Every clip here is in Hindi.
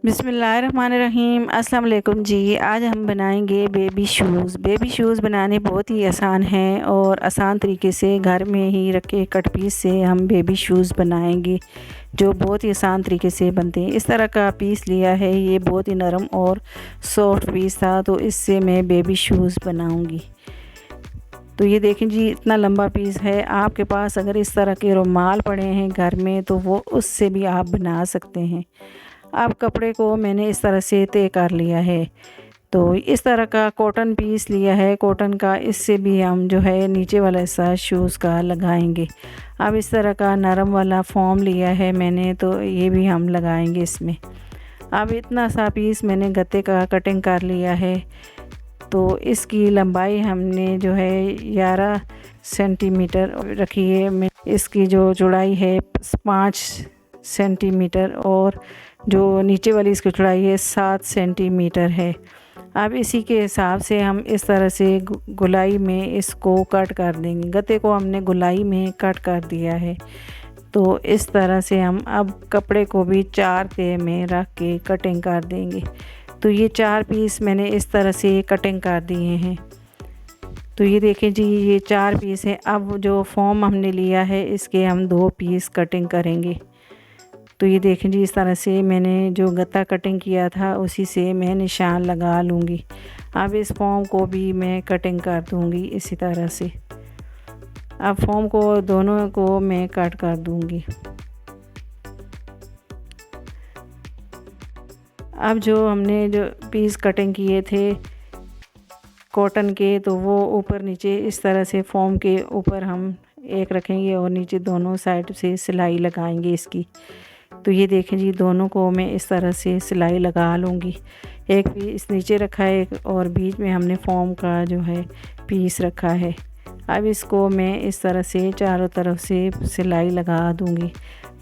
बिस्मिल्लाहिर्रहमानिर्रहीम। अस्सलाम वालेकुम जी। आज हम बनाएंगे बेबी शूज़। बेबी शूज़ बनाने बहुत ही आसान हैं और आसान तरीके से घर में ही रखे कट पीस से हम बेबी शूज़ बनाएंगे, जो बहुत ही आसान तरीके से बनते हैं। इस तरह का पीस लिया है, ये बहुत ही नरम और सॉफ्ट पीस था, तो इससे मैं बेबी शूज़ बनाऊंगी। तो ये देखें जी, इतना लंबा पीस है। आपके पास अगर इस तरह के रुमाल पड़े हैं घर में तो वो उससे भी आप बना सकते हैं। अब कपड़े को मैंने इस तरह से तय कर लिया है, तो इस तरह का कॉटन पीस लिया है, कॉटन का। इससे भी हम जो है नीचे वाला हिस्सा शूज़ का लगाएंगे। अब इस तरह का नरम वाला फॉर्म लिया है मैंने, तो ये भी हम लगाएंगे इसमें। अब इतना सा पीस मैंने गत्ते का कटिंग कर लिया है, तो इसकी लंबाई हमने जो है 11 सेंटीमीटर रखी है। इसकी जो चौड़ाई है 5 सेंटीमीटर और जो नीचे वाली इसकी चौड़ाई है 7 सेंटीमीटर है। अब इसी के हिसाब से हम इस तरह से गोलाई में इसको कट कर देंगे। गत्ते को हमने गोलाई में कट कर दिया है, तो इस तरह से हम अब कपड़े को भी 4 तह में रख के कटिंग कर देंगे। तो ये 4 पीस मैंने इस तरह से कटिंग कर दिए हैं। तो ये देखें जी, ये 4 पीस हैं। अब जो फॉर्म हमने लिया है इसके हम 2 पीस कटिंग करेंगे। तो ये देखें जी, इस तरह से मैंने जो गत्ता कटिंग किया था उसी से मैं निशान लगा लूँगी। अब इस फॉर्म को भी मैं कटिंग कर दूँगी इसी तरह से। अब फॉर्म को दोनों को मैं कट कर दूँगी। अब जो हमने जो पीस कटिंग किए थे कॉटन के, तो वो ऊपर नीचे इस तरह से फॉर्म के ऊपर हम एक रखेंगे और नीचे दोनों साइड से सिलाई लगाएंगे इसकी। तो ये देखें जी, दोनों को मैं इस तरह से सिलाई लगा लूँगी। एक पीस नीचे रखा है और बीच में हमने फॉर्म का जो है पीस रखा है। अब इसको मैं इस तरह से चारों तरफ से सिलाई लगा दूँगी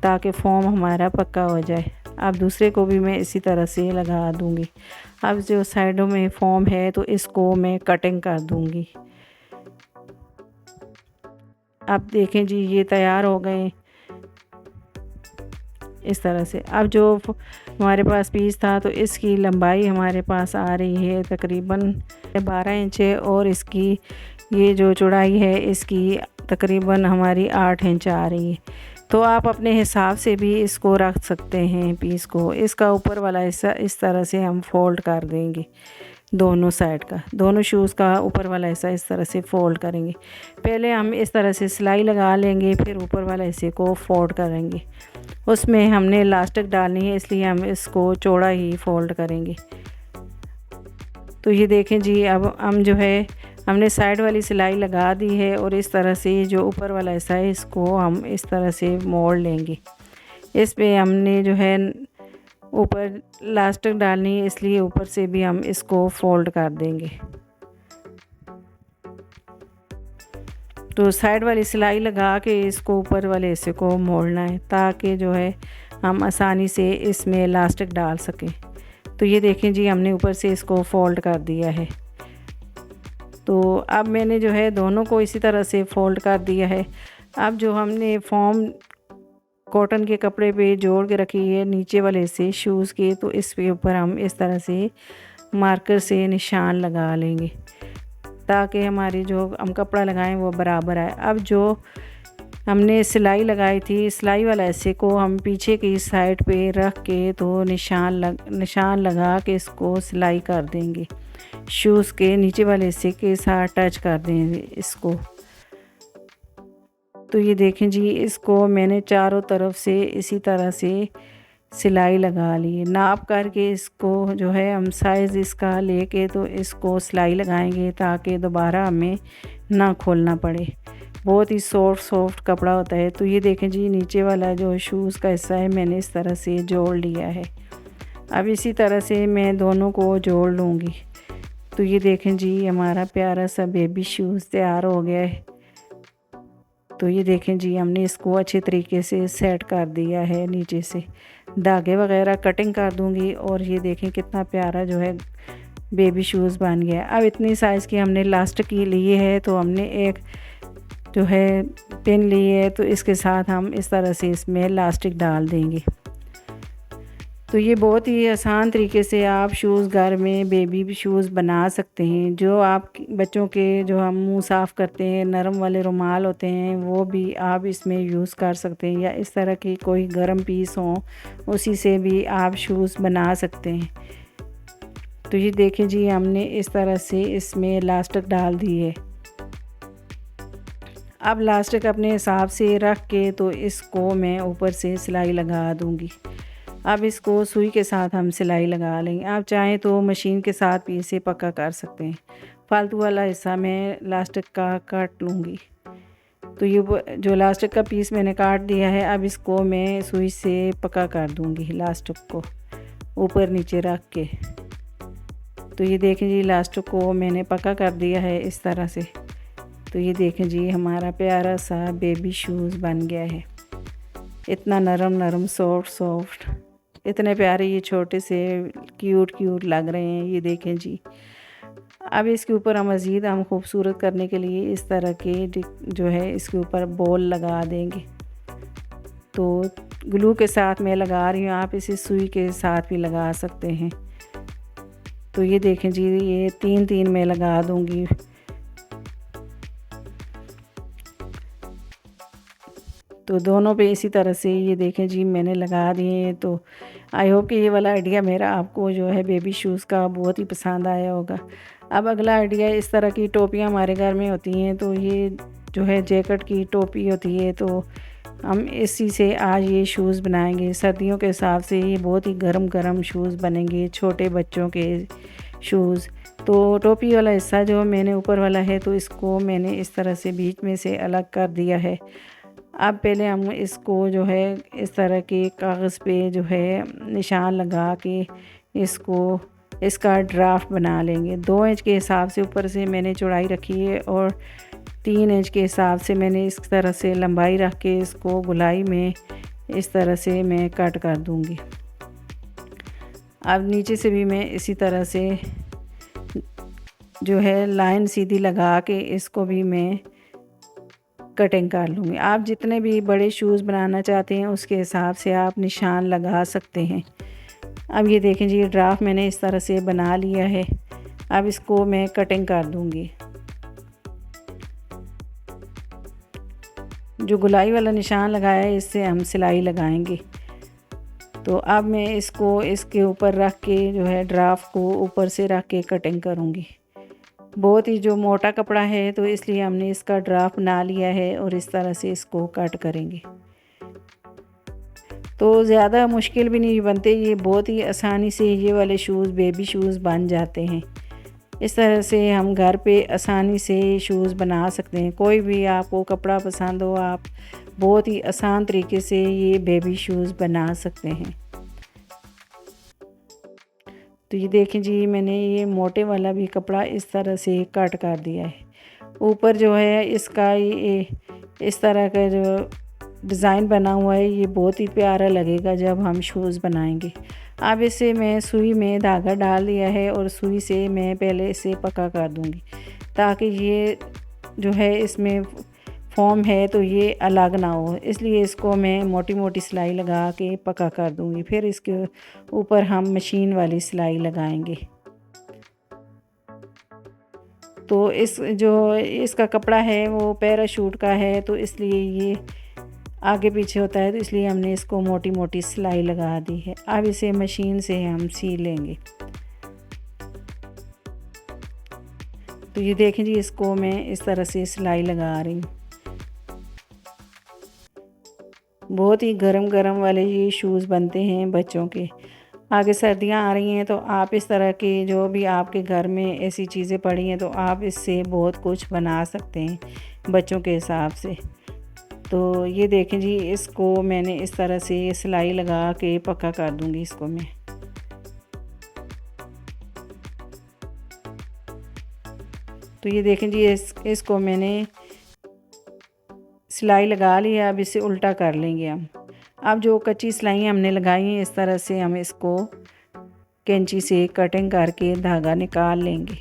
ताकि फॉर्म हमारा पक्का हो जाए। अब दूसरे को भी मैं इसी तरह से लगा दूँगी। अब जो साइडों में फॉर्म है तो इसको मैं कटिंग कर दूँगी। अब देखें जी, ये तैयार हो गए इस तरह से। अब जो हमारे पास पीस था तो इसकी लंबाई हमारे पास आ रही है तकरीबन 12 इंच है और इसकी ये जो चौड़ाई है इसकी तकरीबन हमारी 8 इंच आ रही है। तो आप अपने हिसाब से भी इसको रख सकते हैं पीस को। इसका ऊपर वाला हिस्सा इस तरह से हम फोल्ड कर देंगे, दोनों साइड का, दोनों शूज़ का ऊपर वाला हिस्सा इस तरह से फ़ोल्ड करेंगे। पहले हम इस तरह से सिलाई लगा लेंगे, फिर ऊपर वाला हिस्से को फोल्ड करेंगे। उसमें हमने इलास्टिक डालनी है, इसलिए हम इसको चौड़ा ही फोल्ड करेंगे। तो ये देखें जी, अब हम जो है हमने साइड वाली सिलाई लगा दी है और इस तरह से जो ऊपर वाला हिस्सा है इसको हम इस तरह से मोड़ लेंगे। इस पे हमने जो है ऊपर इलास्टिक डालनी है, इसलिए ऊपर से भी हम इसको फोल्ड कर देंगे। तो साइड वाली सिलाई लगा के इसको ऊपर वाले हिस्से को मोड़ना है ताकि जो है हम आसानी से इसमें इलास्टिक डाल सकें। तो ये देखें जी, हमने ऊपर से इसको फोल्ड कर दिया है। तो अब मैंने जो है दोनों को इसी तरह से फोल्ड कर दिया है। अब जो हमने फॉर्म कॉटन के कपड़े पे जोड़ के रखी है नीचे वाले हिस्से शूज़ के, तो इसके ऊपर हम इस तरह से मार्कर से निशान लगा लेंगे ताकि हमारी जो हम कपड़ा लगाएं वो बराबर आए। अब जो हमने सिलाई लगाई थी, सिलाई वाला हिस्से को हम पीछे की साइड पे रख के तो निशान लगा के इसको सिलाई कर देंगे। शूज़ के नीचे वाले हिस्से के साथ टच कर देंगे इसको। तो ये देखें जी, इसको मैंने चारों तरफ से इसी तरह से सिलाई लगा ली। नाप करके इसको जो है हम साइज़ इसका लेके तो इसको सिलाई लगाएंगे ताकि दोबारा हमें ना खोलना पड़े। बहुत ही सॉफ्ट कपड़ा होता है। तो ये देखें जी, नीचे वाला जो शूज़ का हिस्सा है मैंने इस तरह से जोड़ लिया है। अब इसी तरह से मैं दोनों को जोड़ लूँगी। तो ये देखें जी, हमारा प्यारा सा बेबी शूज़ तैयार हो गया है। तो ये देखें जी, हमने इसको अच्छे तरीके से सेट कर दिया है। नीचे से धागे वगैरह कटिंग कर दूंगी और ये देखें कितना प्यारा जो है बेबी शूज़ बन गया। अब इतनी साइज़ की हमने इलास्टिक की लिए है, तो हमने एक जो है पिन ली है, तो इसके साथ हम इस तरह से इसमें इलास्टिक डाल देंगे। तो ये बहुत ही आसान तरीके से आप शूज़ घर में बेबी शूज़ बना सकते हैं। जो आप बच्चों के जो हम मुंह साफ़ करते हैं, नरम वाले रुमाल होते हैं, वो भी आप इसमें यूज़ कर सकते हैं, या इस तरह की कोई गर्म पीस हो उसी से भी आप शूज़ बना सकते हैं। तो ये देखें जी, हमने इस तरह से इसमें इलास्टिक डाल दी है। अब इलास्टिक अपने हिसाब से रख के तो इसको मैं ऊपर से सिलाई लगा दूँगी। अब इसको सुई के साथ हम सिलाई लगा लेंगे। आप चाहें तो मशीन के साथ भी इसे पक्का कर सकते हैं। फालतू वाला हिस्सा मैं इलास्टिक का काट लूँगी। तो ये जो इलास्टिक का पीस मैंने काट दिया है, अब इसको मैं सुई से पक्का कर दूँगी इलास्टिक को ऊपर नीचे रख के। तो ये देखें जी, इलास्टिक को मैंने पक्का कर दिया है इस तरह से। तो ये देखें जी, हमारा प्यारा सा बेबी शूज़ बन गया है। इतना नरम नरम, सॉफ्ट सॉफ्ट, इतने प्यारे ये छोटे से क्यूट लग रहे हैं। ये देखें जी। अब इसके ऊपर हम मज़ीद खूबसूरत करने के लिए इस तरह के जो है इसके ऊपर बॉल लगा देंगे। तो ग्लू के साथ मैं लगा रही हूँ, आप इसे सुई के साथ भी लगा सकते हैं। तो ये देखें जी, ये 3 मैं लगा दूँगी। तो दोनों पे इसी तरह से ये देखें जी, मैंने लगा दिए। तो आई होप कि ये वाला आइडिया मेरा आपको जो है बेबी शूज़ का बहुत ही पसंद आया होगा। अब अगला आइडिया, इस तरह की टोपियाँ हमारे घर में होती हैं, तो ये जो है जैकेट की टोपी होती है, तो हम इसी से आज ये शूज़ बनाएंगे। सर्दियों के हिसाब से ये बहुत ही गरम शूज़ बनेंगे, छोटे बच्चों के शूज़। तो टोपी वाला हिस्सा जो मैंने ऊपर वाला है, तो इसको मैंने इस तरह से बीच में से अलग कर दिया है। अब पहले हम इसको जो है इस तरह के कागज़ पे जो है निशान लगा के इसका ड्राफ्ट बना लेंगे। 2 इंच के हिसाब से ऊपर से मैंने चौड़ाई रखी है, और 3 इंच के हिसाब से मैंने इस तरह से लंबाई रख के इसको गोलाई में इस तरह से मैं कट कर दूंगी। अब नीचे से भी मैं इसी तरह से जो है लाइन सीधी लगा के इसको भी मैं कटिंग कर लूँगी। आप जितने भी बड़े शूज़ बनाना चाहते हैं उसके हिसाब से आप निशान लगा सकते हैं। अब ये देखें जी, ये ड्राफ्ट मैंने इस तरह से बना लिया है। अब इसको मैं कटिंग कर दूँगी। जो गुलाई वाला निशान लगाया है, इससे हम सिलाई लगाएंगे। तो अब मैं इसको इसके ऊपर रख के जो है ड्राफ्ट को ऊपर से रख के कटिंग करूँगी। बहुत ही जो मोटा कपड़ा है, तो इसलिए हमने इसका ड्राफ्ट बना लिया है और इस तरह से इसको कट करेंगे। तो ज़्यादा मुश्किल भी नहीं बनते, ये बहुत ही आसानी से ये वाले शूज़ बेबी शूज़ बन जाते हैं। इस तरह से हम घर पे आसानी से शूज़ बना सकते हैं। कोई भी आपको कपड़ा पसंद हो, आप बहुत ही आसान तरीके से ये बेबी शूज़ बना सकते हैं। तो ये देखें जी, मैंने ये मोटे वाला भी कपड़ा इस तरह से कट कर दिया है। ऊपर जो है इसका ये इस तरह का जो डिज़ाइन बना हुआ है, ये बहुत ही प्यारा लगेगा जब हम शूज़ बनाएंगे। अब इसे मैं सुई में धागा डाल दिया है, और सुई से मैं पहले इसे पक्का कर दूंगी, ताकि ये जो है इसमें फॉर्म है तो ये अलग ना हो। इसलिए इसको मैं मोटी मोटी सिलाई लगा के पक्का कर दूंगी। फिर इसके ऊपर हम मशीन वाली सिलाई लगाएंगे। तो इसका कपड़ा है वो पैराशूट का है, तो इसलिए ये आगे पीछे होता है, तो इसलिए हमने इसको मोटी मोटी सिलाई लगा दी है। अब इसे मशीन से हम सी लेंगे। तो ये देखें जी, इसको मैं इस तरह से सिलाई लगा रही हूँ। बहुत ही गरम वाले ये शूज़ बनते हैं बच्चों के। आगे सर्दियाँ आ रही हैं, तो आप इस तरह के जो भी आपके घर में ऐसी चीज़ें पड़ी हैं, तो आप इससे बहुत कुछ बना सकते हैं बच्चों के हिसाब से। तो ये देखें जी, इसको मैंने इस तरह से सिलाई लगा के पक्का कर दूंगी इसको मैं। तो ये देखें जी, इसको मैंने सिलाई लगा ली है। अब इसे उल्टा कर लेंगे हम। अब जो कच्ची सिलाई हमने लगाई हैं, इस तरह से हम इसको कैंची से कटिंग करके धागा निकाल लेंगे।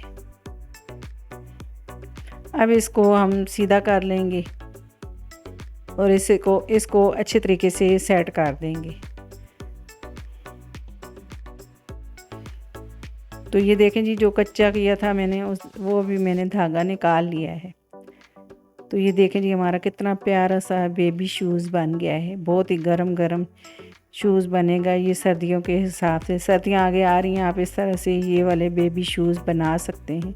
अब इसको हम सीधा कर लेंगे और इसको अच्छे तरीके से सेट कर देंगे। तो ये देखें जी, जो कच्चा किया था मैंने वो भी मैंने धागा निकाल लिया है। तो ये देखें जी, हमारा कितना प्यारा सा बेबी शूज़ बन गया है। बहुत ही गरम गरम शूज़ बनेगा ये सर्दियों के हिसाब से। सर्दियाँ आगे आ रही हैं, आप इस तरह से ये वाले बेबी शूज़ बना सकते हैं।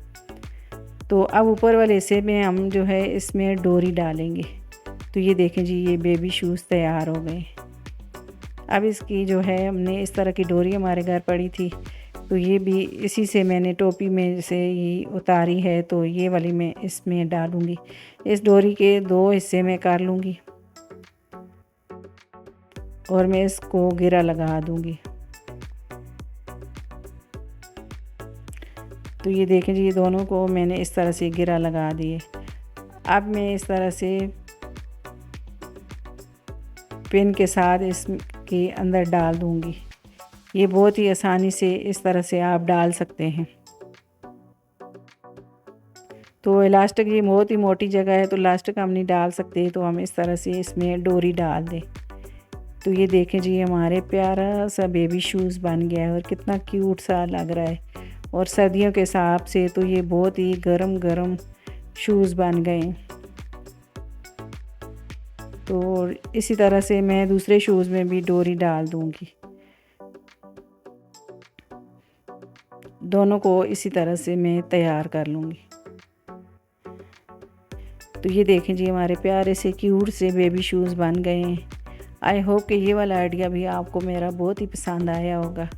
तो अब ऊपर वाले हिस्से में हम जो है इसमें डोरी डालेंगे। तो ये देखें जी, ये बेबी शूज़ तैयार हो गए। अब इसकी जो है, हमने इस तरह की डोरी हमारे घर पड़ी थी, तो ये भी इसी से मैंने टोपी में से ही उतारी है। तो ये वाली मैं इसमें डालूँगी। इस डोरी के 2 हिस्से में कर लूँगी और मैं इसको घेरा लगा दूँगी। तो ये देखें जी, ये दोनों को मैंने इस तरह से घेरा लगा दिए। अब मैं इस तरह से पिन के साथ इसके अंदर डाल दूँगी। ये बहुत ही आसानी से इस तरह से आप डाल सकते हैं। तो इलास्टिक ये बहुत ही मोटी जगह है, तो इलास्टिक हम नहीं डाल सकते, तो हम इस तरह से इसमें डोरी डाल दें। तो ये देखें जी, हमारे प्यारा सा बेबी शूज़ बन गया है और कितना क्यूट सा लग रहा है। और सर्दियों के हिसाब से तो ये बहुत ही गरम गरम शूज़ बन गए। तो इसी तरह से मैं दूसरे शूज़ में भी डोरी डाल दूँगी। दोनों को इसी तरह से मैं तैयार कर लूँगी। तो ये देखें जी, हमारे प्यारे से क्यूट से बेबी शूज़ बन गए हैं। आई होप कि ये वाला आइडिया भी आपको मेरा बहुत ही पसंद आया होगा,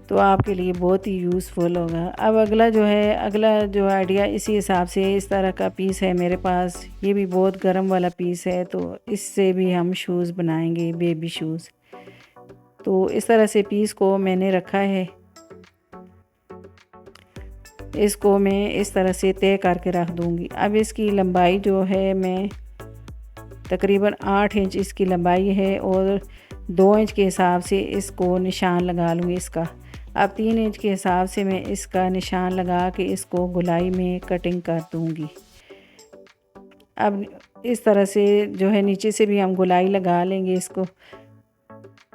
तो आपके लिए बहुत ही यूज़फुल होगा। अब अगला जो आइडिया इसी हिसाब से, इस तरह का पीस है मेरे पास। ये भी बहुत गर्म वाला पीस है, तो इससे भी हम शूज़ बनाएंगे, बेबी शूज़। तो इस तरह से पीस को मैंने रखा है। इसको मैं इस तरह से तय करके रख दूँगी। अब इसकी लंबाई जो है, मैं तकरीबन 8 इंच इसकी लंबाई है और 2 इंच के हिसाब से इसको निशान लगा लूँगी इसका। अब 3 इंच के हिसाब से मैं इसका निशान लगा के इसको गोलाई में कटिंग कर दूँगी। अब इस तरह से जो है नीचे से भी हम गोलाई लगा लेंगे इसको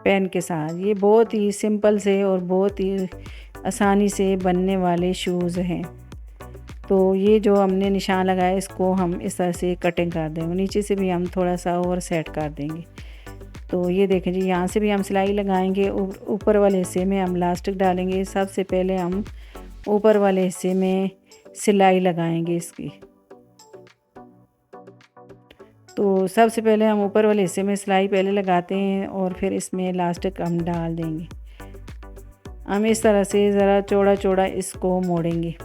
पेन के साथ। ये बहुत ही सिंपल से और बहुत ही आसानी से बनने वाले शूज़ हैं। तो ये जो हमने निशान लगाया, इसको हम इस तरह से कटिंग कर देंगे। नीचे से भी हम थोड़ा सा और सेट कर देंगे। तो ये देखें जी, यहाँ से भी हम सिलाई लगाएंगे। ऊपर वाले हिस्से में हम इलास्टिक डालेंगे। सबसे पहले हम ऊपर वाले हिस्से में सिलाई लगाएंगे इसकी। तो सबसे पहले हम ऊपर वाले हिस्से में सिलाई पहले लगाते हैं और फिर इसमें इलास्टिक हम डाल देंगे। हम इस तरह से ज़रा चौड़ा चौड़ा इसको मोड़ेंगे।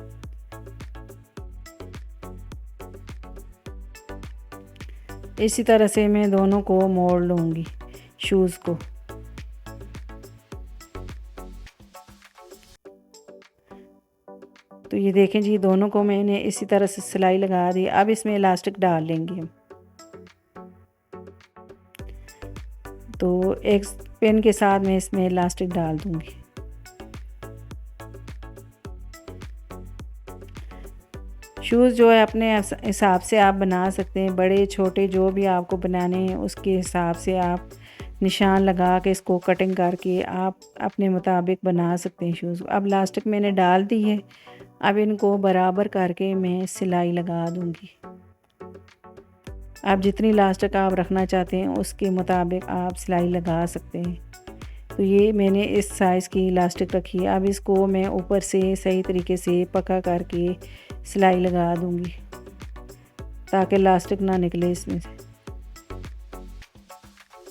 इसी तरह से मैं दोनों को मोड़ लूँगी शूज़ को। तो ये देखें जी, दोनों को मैंने इसी तरह से सिलाई लगा दी। अब इसमें इलास्टिक डाल लेंगे हम। तो एक पेन के साथ मैं इसमें इलास्टिक डाल दूँगी। शूज़ जो है अपने हिसाब से आप बना सकते हैं, बड़े छोटे जो भी आपको बनाने हैं उसके हिसाब से आप निशान लगा के इसको कटिंग करके आप अपने मुताबिक बना सकते हैं शूज़। अब इलास्टिक मैंने डाल दी है। अब इनको बराबर करके मैं सिलाई लगा दूँगी। आप जितनी इलास्टिक आप रखना चाहते हैं उसके मुताबिक आप सिलाई लगा सकते हैं। तो ये मैंने इस साइज़ की इलास्टिक रखी है। अब इसको मैं ऊपर से सही तरीके से पका करके सिलाई लगा दूँगी ताकि इलास्टिक ना निकले इसमें से।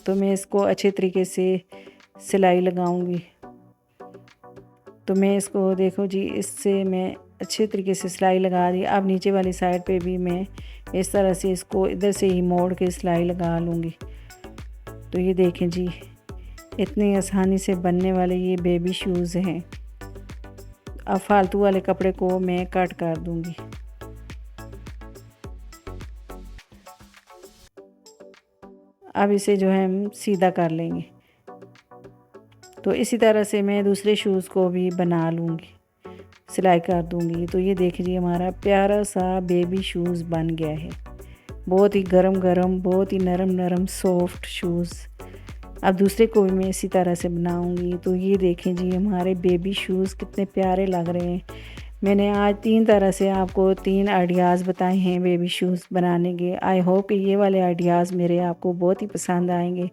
तो मैं इसको अच्छे तरीके से सिलाई लगाऊंगी। तो मैं इसको देखो जी, इससे मैं अच्छे तरीके से सिलाई लगा दी। अब नीचे वाली साइड पे भी मैं इस तरह से इसको इधर से ही मोड़ के सिलाई लगा लूँगी। तो ये देखें जी, इतनी आसानी से बनने वाले ये बेबी शूज़ हैं। अब फालतू वाले कपड़े को मैं कट कर दूँगी। अब इसे जो है हम सीधा कर लेंगे। तो इसी तरह से मैं दूसरे शूज़ को भी बना लूँगी, सिलाई कर दूँगी। तो ये देखिए हमारा प्यारा सा बेबी शूज़ बन गया है। बहुत ही गरम गरम, बहुत ही नरम नरम सॉफ्ट शूज़। अब दूसरे को भी मैं इसी तरह से बनाऊंगी। तो ये देखें जी, हमारे बेबी शूज़ कितने प्यारे लग रहे हैं। मैंने आज 3 तरह से आपको 3 आइडियाज़ बताए हैं बेबी शूज़ बनाने के। आई होप कि ये वाले आइडियाज़ मेरे आपको बहुत ही पसंद आएंगे।